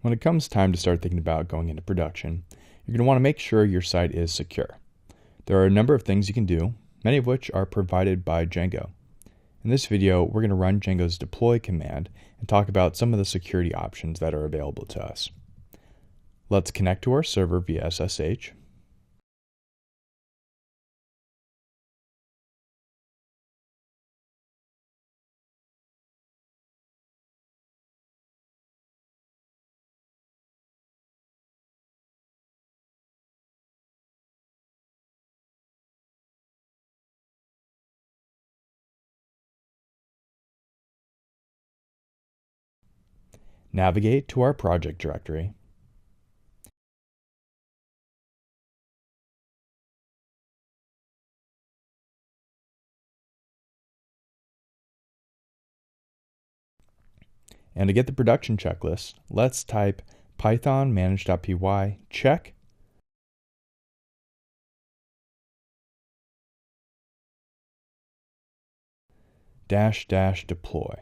When it comes time to start thinking about going into production, you're going to want to make sure your site is secure. There are a number of things you can do, many of which are provided by Django. In this video, we're going to run Django's deploy command and talk about some of the security options that are available to us. Let's connect to our server via SSH. Navigate to our project directory. And to get the production checklist, let's type python manage.py check -- deploy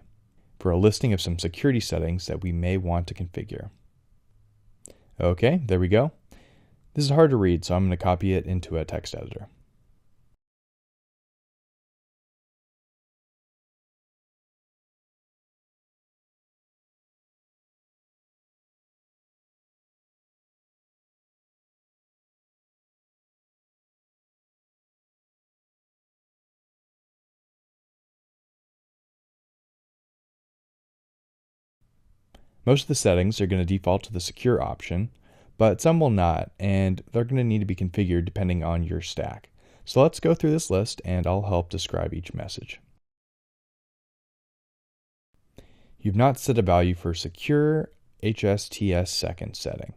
for a listing of some security settings that we may want to configure. Okay, there we go. This is hard to read, so I'm going to copy it into a text editor. Most of the settings are going to default to the secure option, but some will not, and they're going to need to be configured depending on your stack. So let's go through this list and I'll help describe each message. You've not set a value for secure HSTS second setting.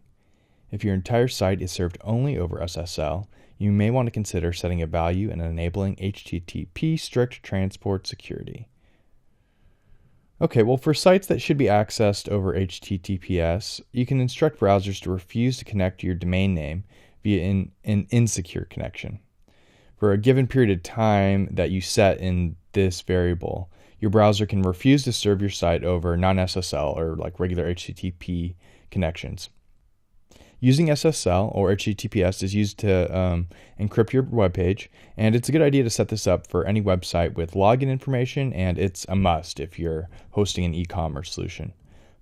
If your entire site is served only over SSL, you may want to consider setting a value and enabling HTTP strict transport security. Okay, well, for sites that should be accessed over HTTPS, you can instruct browsers to refuse to connect to your domain name via an insecure connection. For a given period of time that you set in this variable, your browser can refuse to serve your site over non-SSL or like regular HTTP connections. Using SSL or HTTPS is used to encrypt your web page, and it's a good idea to set this up for any website with login information, and it's a must if you're hosting an e-commerce solution.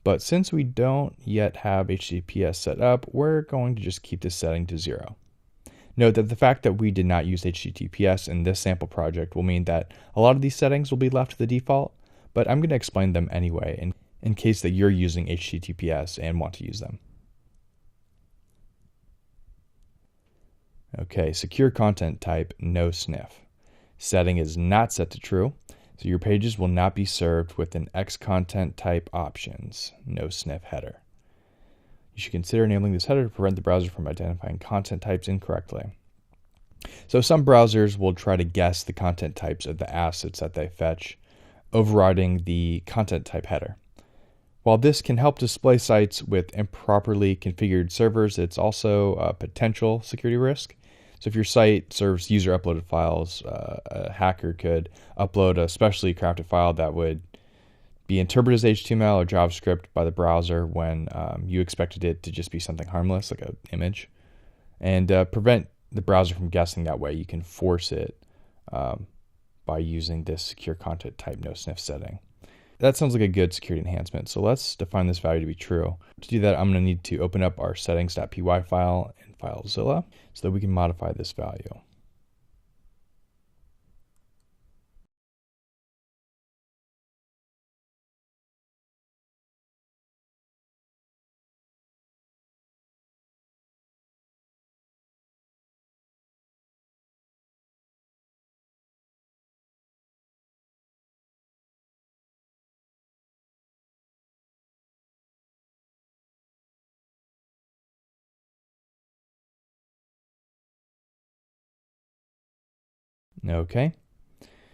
But since we don't yet have HTTPS set up, we're going to just keep this setting to 0. Note that the fact that we did not use HTTPS in this sample project will mean that a lot of these settings will be left to the default, but I'm going to explain them anyway in case that you're using HTTPS and want to use them. Okay, secure content type, no sniff. Setting is not set to true, so your pages will not be served with an X content type options, no sniff header. You should consider enabling this header to prevent the browser from identifying content types incorrectly. So some browsers will try to guess the content types of the assets that they fetch, overriding the content type header. While this can help display sites with improperly configured servers, it's also a potential security risk. So if your site serves user-uploaded files, a hacker could upload a specially crafted file that would be interpreted as HTML or JavaScript by the browser when you expected it to just be something harmless, like an image. And prevent the browser from guessing that way, you can force it by using this secure content type no sniff setting. That sounds like a good security enhancement, so let's define this value to be true. To do that, I'm going to need to open up our settings.py file in FileZilla so that we can modify this value. Okay,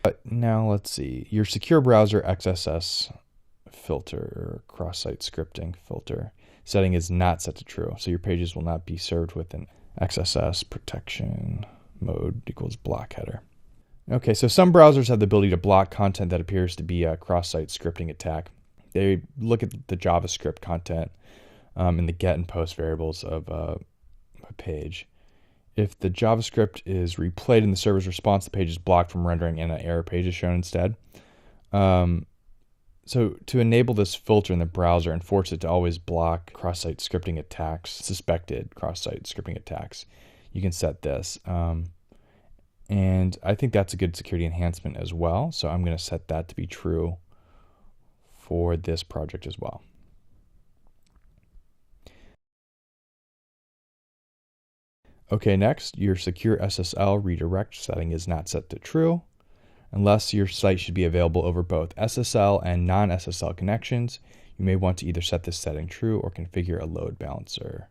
but now let's see. Your secure browser XSS filter or cross-site scripting filter setting is not set to true, so your pages will not be served with an XSS protection mode equals block header. Okay, so some browsers have the ability to block content that appears to be a cross-site scripting attack. They look at the JavaScript content in the get and post variables of a page. If the JavaScript is replayed in the server's response, the page is blocked from rendering and an error page is shown instead. So to enable this filter in the browser and force it to always block cross-site scripting attacks, suspected cross-site scripting attacks, you can set this. And I think that's a good security enhancement as well. So I'm going to set that to be true for this project as well. Okay, next, your secure SSL redirect setting is not set to true unless your site should be available over both SSL and non-SSL connections. You may want to either set this setting true or configure a load balancer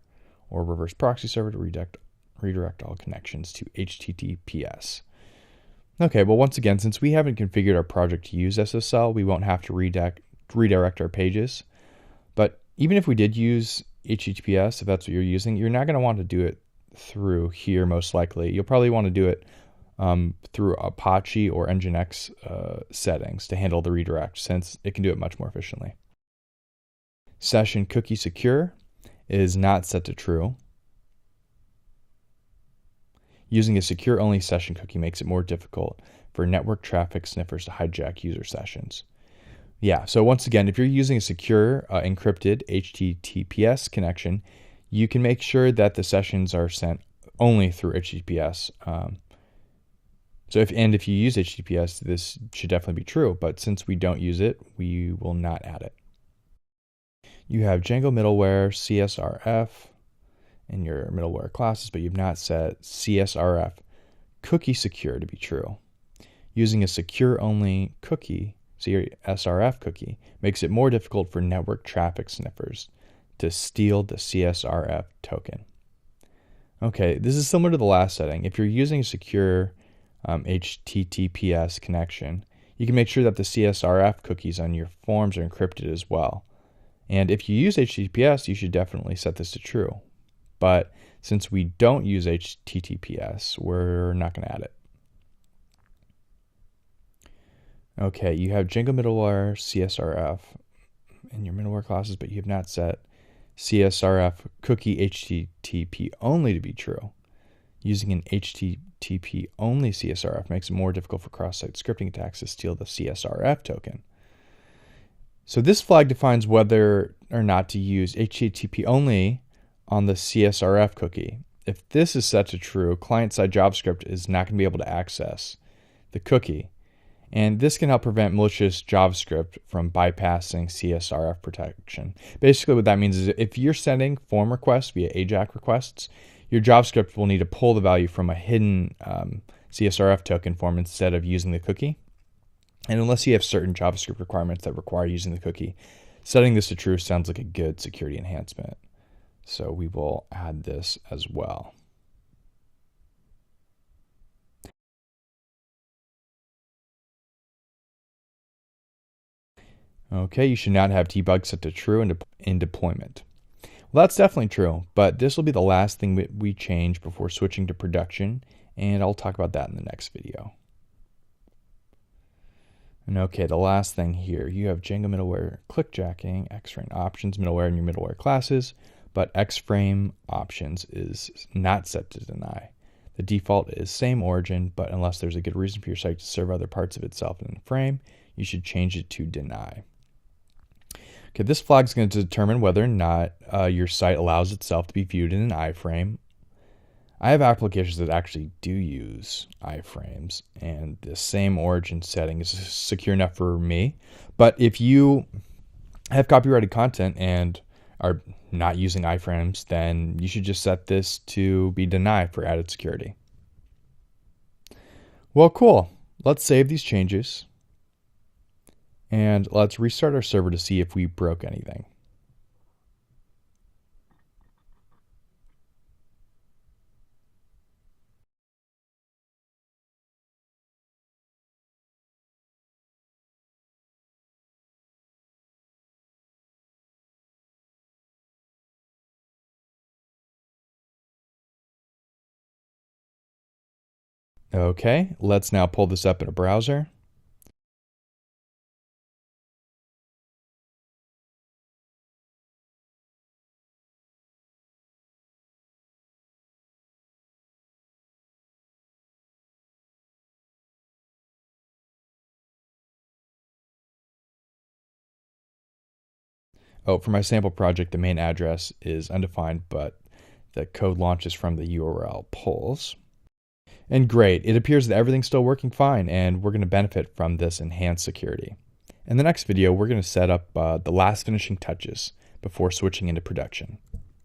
or reverse proxy server to redirect all connections to HTTPS. Okay, well, once again, since we haven't configured our project to use SSL, we won't have to redirect our pages. But even if we did use HTTPS, if that's what you're using, you're not going to want to do it through here most likely. You'll probably want to do it through Apache or Nginx settings to handle the redirect, since it can do it much more efficiently. Session cookie secure is not set to true. Using a secure-only session cookie makes it more difficult for network traffic sniffers to hijack user sessions. Yeah, so once again, if you're using a secure encrypted HTTPS connection, you can make sure that the sessions are sent only through HTTPS. If you use HTTPS, this should definitely be true, but since we don't use it, we will not add it. You have Django middleware, CSRF in your middleware classes, but you've not set CSRF cookie secure to be true. Using a secure-only cookie, CSRF cookie, makes it more difficult for network traffic sniffers to steal the CSRF token. Okay, this is similar to the last setting. If you're using a secure HTTPS connection, you can make sure that the CSRF cookies on your forms are encrypted as well. And if you use HTTPS, you should definitely set this to true. But since we don't use HTTPS, we're not going to add it. Okay, you have Django middleware CSRF in your middleware classes, but you have not set CSRF cookie HTTP only to be true. Using an HTTP only CSRF makes it more difficult for cross-site scripting attacks to steal the CSRF token. So this flag defines whether or not to use HTTP only on the CSRF cookie. If this is set to true, client-side JavaScript is not going to be able to access the cookie. And this can help prevent malicious JavaScript from bypassing CSRF protection. Basically what that means is if you're sending form requests via AJAX requests, your JavaScript will need to pull the value from a hidden CSRF token form instead of using the cookie. And unless you have certain JavaScript requirements that require using the cookie, setting this to true sounds like a good security enhancement. So we will add this as well. Okay, you should not have debug set to true in deployment. Well, that's definitely true, but this will be the last thing we change before switching to production, and I'll talk about that in the next video. And okay, the last thing here, you have Django middleware clickjacking, X-frame options middleware in your middleware classes, but X-frame options is not set to deny. The default is same origin, but unless there's a good reason for your site to serve other parts of itself in a frame, you should change it to deny. Okay, this flag is going to determine whether or not your site allows itself to be viewed in an iframe. I have applications that actually do use iframes, and the same origin setting is secure enough for me. But if you have copyrighted content and are not using iframes, then you should just set this to be deny for added security. Well, cool. Let's save these changes. And let's restart our server to see if we broke anything. Okay, let's now pull this up in a browser. Oh, for my sample project, the main address is undefined, but the code launches from the URL polls. And great, it appears that everything's still working fine, and we're going to benefit from this enhanced security. In the next video, we're going to set up the last finishing touches before switching into production.